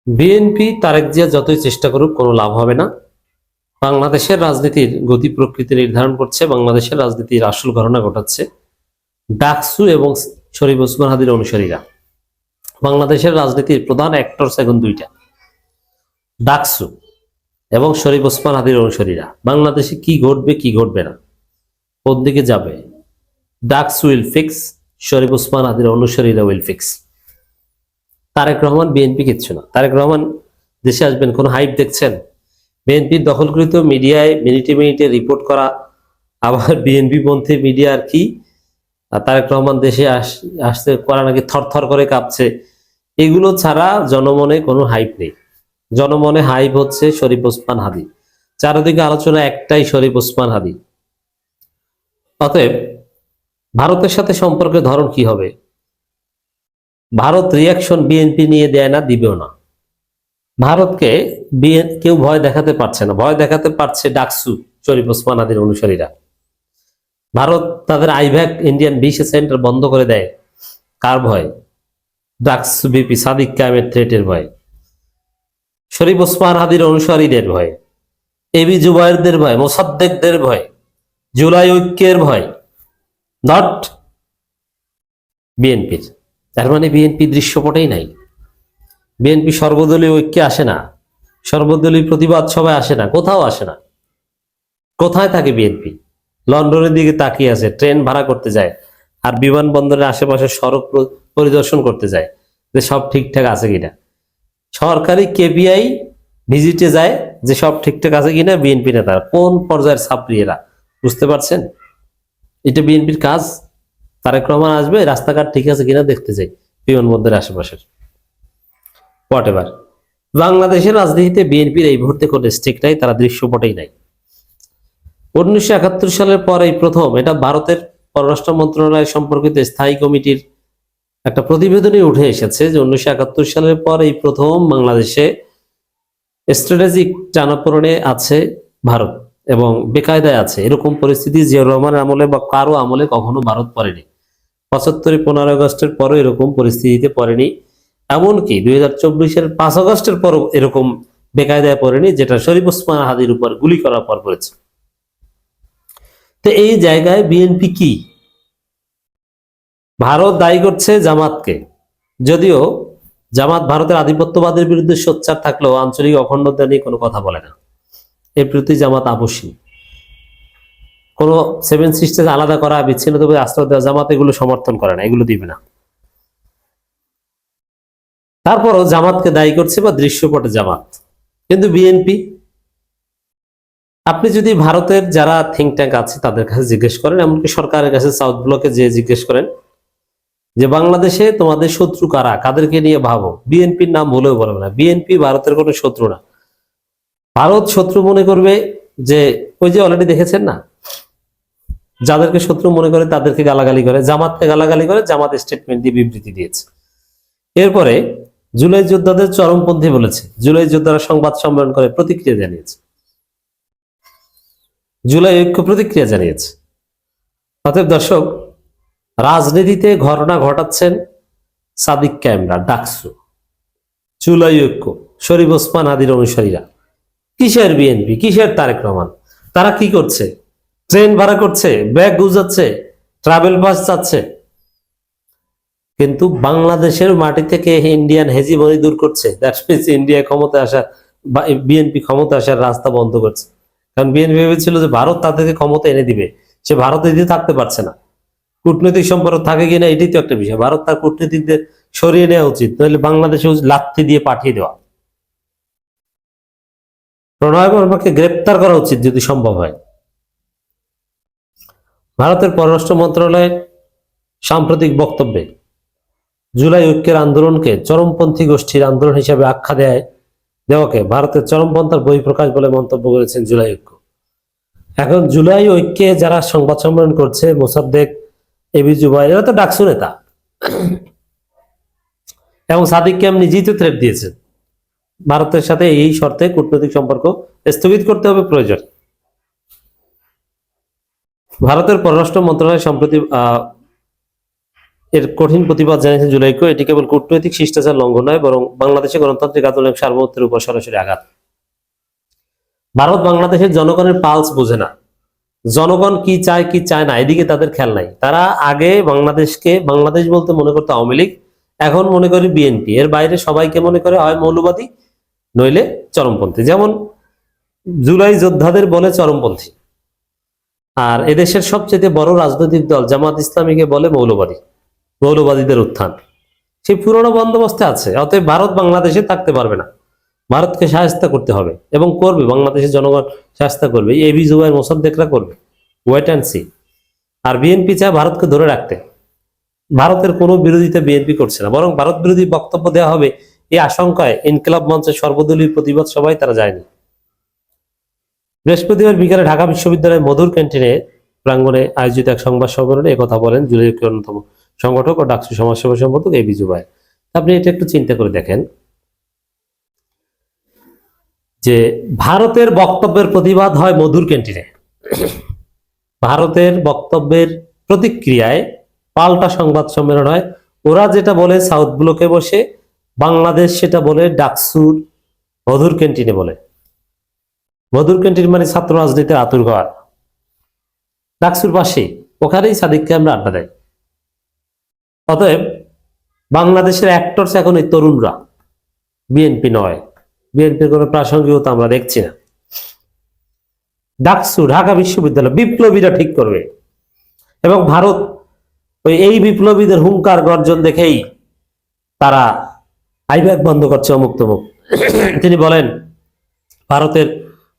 BNP Tarique Zia যতই চেষ্টা করুক কোনো লাভ হবে না। বাংলাদেশের রাজনীতির গতি প্রকৃতি নির্ধারণ করছে, বাংলাদেশের রাজনীতির আসল ঘটনা ঘটাচ্ছে ডাকসু এবং শরীফ ওসমান হাদির অনুসারীরা। বাংলাদেশের রাজনীতির প্রধান অ্যাক্টরস এখন দুইটা, ডাকসু এবং শরীফ ওসমান হাদির অনুসারীরা। বাংলাদেশে কি ঘটবে কি ঘটবে না, কোন দিকে যাবে, ডাকসু উইল ফিক্স, শরীফ ওসমান হাদির অনুসারীরা will fix. Tarek Rahman BNP কিচ্ছু না। তারেক রহমান দেশে আসবেন, কোন হাইপ দেখছেন? বিএনপির দখলকৃত মিডিয়ায় মিনিটে মিনিটে রিপোর্ট করা, আবার বিএনপি পন্থী মিডিয়া আর কি তারেক রহমান দেশে আসতে করা নাকি থরথর করে কাঁপছে। এগুলো ছাড়া জনমনে কোনো হাইপ নেই। জনমনে হাইপ হচ্ছে শরীফ ওসমান হাদি। চারিদিকে আলোচনা একটাই, শরীফ ওসমান হাদি। অতএব ভারতের সাথে সম্পর্কের ধরন কি হবে? ভারত রিয়াকশন বিএনপি নিয়ে দেয় না, দিবেও না। ভারতকে কেউ ভয় দেখাতে পারছে না। ভয় দেখাতে পারছে ডাকসু, শরীফ ওসমান হাদির অনুসারীরা। ভারত তাদের আইভ্যাক ইন্ডিয়ান ভিসা সেন্টার বন্ধ করে দেয় কার ভয়? ডাকসু বিপি সাদিক কায়েমের থ্রেটের ভয়, শরীফ ওসমান হাদির অনুসারীদের ভয়, এবি জুবায়েরদের ভয়, মোসাদ্দেকদের ভয়, জুলাই ঐক্যের ভয়, নট বিএনপির। তার মানে বিএনপি দৃশ্যপটেই নাই। বিএনপি সর্বদলীয় ঐক্যে আসে না, সর্বদলীয় প্রতিবাদ সভায় আসে না, কোথাও আসে না। কোথায় থাকে বিএনপি? লন্ডনের দিকে তাকিয়ে আছে, ট্রেন ভাড়া করতে যায়, আর বিমানবন্দরের আশেপাশে সড়ক পরিদর্শন করতে যায় যে সব ঠিকঠাক আছে কিনা। সরকারি কেপিআই ভিজিটে যায় যে সব ঠিকঠাক আছে কিনা। বিএনপি নেতারা কোন পর্যায়ের ছাত্রীরা, বুঝতে পারছেন? এটা বিএনপির কাজ। তারেক রহমান আসবে, রাস্তাঘাট ঠিক আছে কিনা দেখতে যাই বিমানবন্দরের আশেপাশের। What ever. বাংলাদেশের রাজনীতিতে বিএনপির এই মুহূর্তে কোনো স্টেক নাই, তারা দৃশ্যপটেই নাই। 1971 সালের পর এই প্রথম, এটা ভারতের পররাষ্ট্র মন্ত্রণালয় সম্পর্কিত স্থায়ী কমিটির একটা প্রতিবেদনে উঠে এসেছে যে 1971 সালের পর এই প্রথম বাংলাদেশে স্ট্র্যাটেজিক টানাপোড়েনে আছে ভারত এবং বেকায়দায় আছে। এরকম পরিস্থিতি জিয়াউর রহমানের আমলে বা কারো আমলে কখনো ভারত পড়েনি। 75 15 আগস্টের পরও এরকম পরিস্থিতিতে পড়েনি। এমনকি 2024-এর 5 আগস্টের পরও এরকম বেকায়দায় পড়েনি, যেটা শরীফ ওসমান হাদির উপর গুলি করার পর পড়েছে। তো এই জায়গায় বিএনপি কি? ভারত দায়ী করছে জামাতকে, যদিও জামাত ভারতের আধিপত্যবাদের বিরুদ্ধে সোচ্চার থাকলেও আঞ্চলিক অখণ্ডতা নিয়ে কোনো কথা বলে না। এর প্রতি জামাত আপোষী। কোনো 7 সিস্টার্স আলাদা করা, বিচ্ছিন্নতাবাদী আশ্রয় দেওয়া, জামাত এগুলো সমর্থন করে না, এগুলো দিবে না। তারপরও জামাতকে দায়ী করছে বা দৃশ্যপটে জামাত। কিন্তু বিএনপি, আপনি যদি ভারতের যারা থিঙ্ক ট্যাঙ্ক আছে তাদের কাছে জিজ্ঞেস করেন, এমনকি সরকারের কাছে সাউথ ব্লকে যে জিজ্ঞেস করেন যে বাংলাদেশে তোমাদের শত্রু কারা, কাদেরকে নিয়ে ভাবো, বিএনপির নাম ভুলেও বলবে না। বিএনপি ভারতের কোনো শত্রু না। ভারত শত্রু মনে করবে যে ওই যে অলরেডি দেখেছেন না, যাদেরকে শত্রু মনে করে তাদেরকে গালাগালি করে, জামাতকে গালাগালি করে, জামাত স্টেটমেন্ট দিয়ে বিবৃতি দিয়েছে। এরপরে জুলাই যোদ্ধাদের চরমপন্থী বলেছে, জুলাই যোদ্ধারা সংবাদ সম্মেলন করে প্রতিক্রিয়া জানিয়েছে, জুলাই ঐক্য প্রতিক্রিয়া জানিয়েছে। অতএব দর্শক, রাজনীতিতে ঘটনা ঘটাচ্ছেন সাদিক কায়েমরা, ডাকসু, জুলাই ঐক্য, শরীফ ওসমান হাদির অনুসারীরা। কিসের বিএনপি, কিসের তারেক রহমান? তারা কি করছে? ট্রেন ভাড়া করছে, ব্যাগ গুজাচ্ছে, ট্রাভেল পাস চাচ্ছে, কিন্তু বাংলাদেশের মাটি থেকে ইন্ডিয়ান হেজিমনি দূর করছে। দ্যাট মিন্স ইন্ডিয়া ক্ষমতা আসা বা বিএনপি ক্ষমতা আসার রাস্তা বন্ধ করছে। কারণ বিএনপি ভেবেছিল যে ভারত তাদেরকে ক্ষমতা এনে দিবে, সে ভারত এদিকে থাকতে পারছে না। কূটনৈতিক সম্পর্ক থাকে কিনা এটাই তো একটা বিষয়। ভারত তার কূটনীতিকদের সরিয়ে নেওয়া উচিত, নইলে বাংলাদেশে লাথি দিয়ে পাঠিয়ে দেওয়া। প্রণয় বর্মাকে গ্রেপ্তার করা উচিত যদি সম্ভব হয়। ভারতের পররাষ্ট্র মন্ত্রণালয়ের সাম্প্রতিক বক্তব্যে জুলাই ঐক্যের আন্দোলনকে চরমপন্থী গোষ্ঠীর আন্দোলন হিসেবে আখ্যা দেওয়াকে ভারতের চরমপন্থার বহিঃপ্রকাশ বলে মন্তব্য করেছেন জুলাই ঐক্য। এখন জুলাই ঐক্যে যারা সংবাদ সম্মেলন করছে, মোসাদ্দেক, এবি জুবায়ের, এরা তো ডাকসু নেতা এবং সাদিক কায়েম নিজেই তো থ্রেট দিয়েছেন ভারতের সাথে এই শর্তে কূটনৈতিক সম্পর্ক স্থগিত করতে হবে প্রয়োজন। ভারতের পররাষ্ট্র মন্ত্রণালয় সম্প্রতি এর কঠিন প্রতিবাদ জানিয়েছে জুলাই ঐক্য। এটি কেবল কূটনৈতিক শিষ্টাচার লঙ্ঘন নয়, বরং বাংলাদেশে গণতান্ত্রিক আন্দোলনের সার্বভৌমত্বের উপর সরাসরি আঘাত। ভারত বাংলাদেশের জনগণের পালস বোঝে না, জনগণ কি চায় কি চায় না এদিকে তাদের খেয়াল নাই। তারা আগে বাংলাদেশকে বাংলাদেশ বলতে মনে করতো আওয়ামী লীগ, এখন মনে করে বিএনপি, এর বাইরে সবাইকে মনে করে হয় মৌলবাদী নইলে চরমপন্থী। যেমন জুলাই যোদ্ধাদের বলে চরমপন্থী, আর এদেশের সবচেয়ে বড় রাজনৈতিক দল জামাত ইসলামীকে বলে মৌলবাদী, মৌলবাদীদের উত্থান। সেই পুরনো বন্দোবস্তে আছে। অতএব ভারত বাংলাদেশে থাকতে পারবে না, ভারতকে সাহায্য করতে হবে এবং করবে। বাংলাদেশের জনগণ সাহায্য করবে, এবি জুবাইর মোসাদ্দেকরা করবে, ওয়েট অ্যান্ড সি। আর বিএনপি চায় ভারতকে ধরে রাখতে। ভারতের কোনো বিরোধিতা বিএনপি করছে না, বরং ভারত বিরোধী বক্তব্য দেওয়া হবে এই আশঙ্কায় ইনকিলাব মঞ্চের সর্বদলীয় প্রতিবাদ সভায় তারা যায়নি। বৃহস্পতিবার বিকালে ঢাকা বিশ্ববিদ্যালয়ের মধুর ক্যান্টিনে প্রাঙ্গণে আয়োজিত এক সংবাদ সম্মেলনে একথা বলেন জুলাই ঐক্যের অন্যতম সংগঠক ও ডাকসু সমাজসেবা সম্পাদক এবি জুবাইর। আপনি এটা একটু চিন্তা করে দেখেন যে ভারতের বক্তব্যের প্রতিবাদ হয় মধুর ক্যান্টিনে, ভারতের বক্তব্যের প্রতিক্রিয়ায় পাল্টা সংবাদ সম্মেলন হয়। ওরা যেটা বলে সাউথ ব্লকে বসে, বাংলাদেশ সেটা বলে ডাকসুর মধুর ক্যান্টিনে বলে। মধুর ক্যান্টিন মানে ছাত্র রাজনীতির আতুর ঘর, ডাকসুর পাশে, ওখানেই সাদিককে আমরা আড্ডা দেয়। অতএব বাংলাদেশের অ্যাক্টরস এখন এই তরুণরা, বিএনপি নয়। বিএনপির কোনো প্রাসঙ্গিকতা আমরা দেখছি না। ডাকসু ঢাকা বিশ্ববিদ্যালয় বিপ্লবীরা ঠিক করবে, এবং ভারত এই বিপ্লবীদের হুঙ্কার গর্জন দেখেই তারা আইব্যাক বন্ধ করছে অমুক তমুক। তিনি বলেন, ভারতের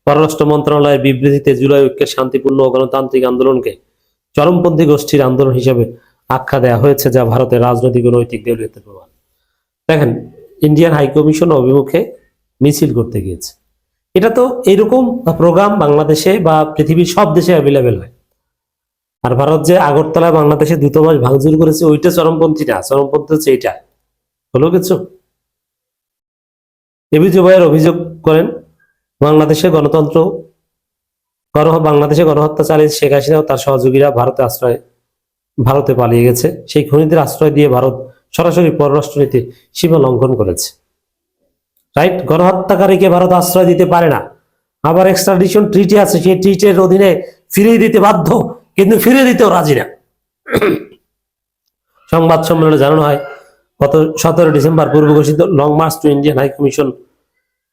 পররাষ্ট্র মন্ত্রণালয়ের বিবৃতিতে জুলাই ঐক্যের শান্তিপূর্ণ ও গণতান্ত্রিক আন্দোলনকে চরমপন্থী গোষ্ঠীর আন্দোলন হিসেবে আখ্যা দেওয়া হয়েছে, যা ভারতের রাজনৈতিক ও নৈতিক দেউলিয়তের প্রমাণ। দেখেন, ইন্ডিয়ান হাইকমিশন অভিমুখে মিছিল করতে গিয়েছে। এটা তো এইরকম প্রোগ্রাম বাংলাদেশে বা পৃথিবীর সব দেশে অ্যাভেলেবেল হয়। আর ভারত যে আগরতলায় বাংলাদেশে দূতাবাস ভাঙচুর করেছে, ওইটা চরমপন্থী না, চরমপন্থী হচ্ছে এইটা। হলো কিছু। এবি জুবাইর অভিযোগ করেন, বাংলাদেশে গণহত্যা চালিয়েছে শেখ হাসিনা ও তার সহযোগীরা ভারতে পালিয়ে গেছে। সেই খুনিদের আশ্রয় দিয়ে ভারত সরাসরি পররাষ্ট্রনীতির সীমা লঙ্ঘন করেছে। রাইট? গণহত্যাকারীকে ভারত আশ্রয় দিতে পারে না। আবার এক্সট্রাডিশন ট্রিটি আছে, সেই ট্রিটির অধীনে ফিরিয়ে দিতে বাধ্য, কিন্তু ফিরিয়ে দিতেও রাজি না। সংবাদ সম্মেলনে জানানো হয়, গত 17 ডিসেম্বর পূর্ব ঘোষিত long march to Indian high commission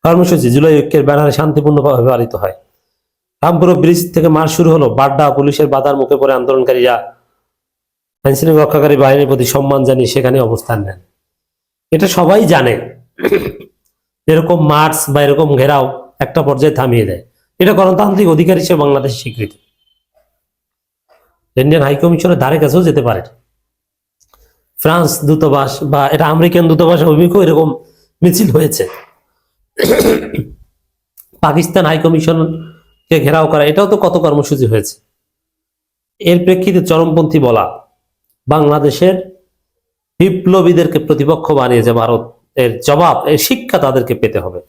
কর্মসূচি জুলাই ঐক্যের ব্যানারে শান্তিপূর্ণভাবে পালিত হয়। রামপুর ব্রিজ থেকে মার্চ শুরু হলো। বাড্ডা পুলিশের বাধার মুখে পড়ে আন্দোলনকারীরা আইনশৃঙ্খলা রক্ষাকারী বাহিনীর প্রতি সম্মান জানিয়ে সেখানে অবস্থান নেন। এটা সবাই জানে, এরকম মার্চ বা এরকম ঘেরাও একটা পর্যায়ে থামিয়ে দেয়। এটা গণতান্ত্রিক অধিকার হিসেবে বাংলাদেশের স্বীকৃতি। ইন্ডিয়ান হাইকমিশনের ধারে কাছেও যেতে পারে। ফ্রান্স দূতাবাস বা এটা আমেরিকান দূতাবাস অভিমুখে এরকম মিছিল হয়েছে। পাকিস্তান হাইকমিশনকে ঘেরাও করা, এটাও তো কত কর্মসূচি হয়েছে। এর প্রেক্ষিতে চরমপন্থী বলা, বাংলাদেশের বিপ্লবীদেরকে প্রতিপক্ষ বানিয়েছে ভারত, এর জবাব, এর শিক্ষা তাদেরকে পেতে হবে।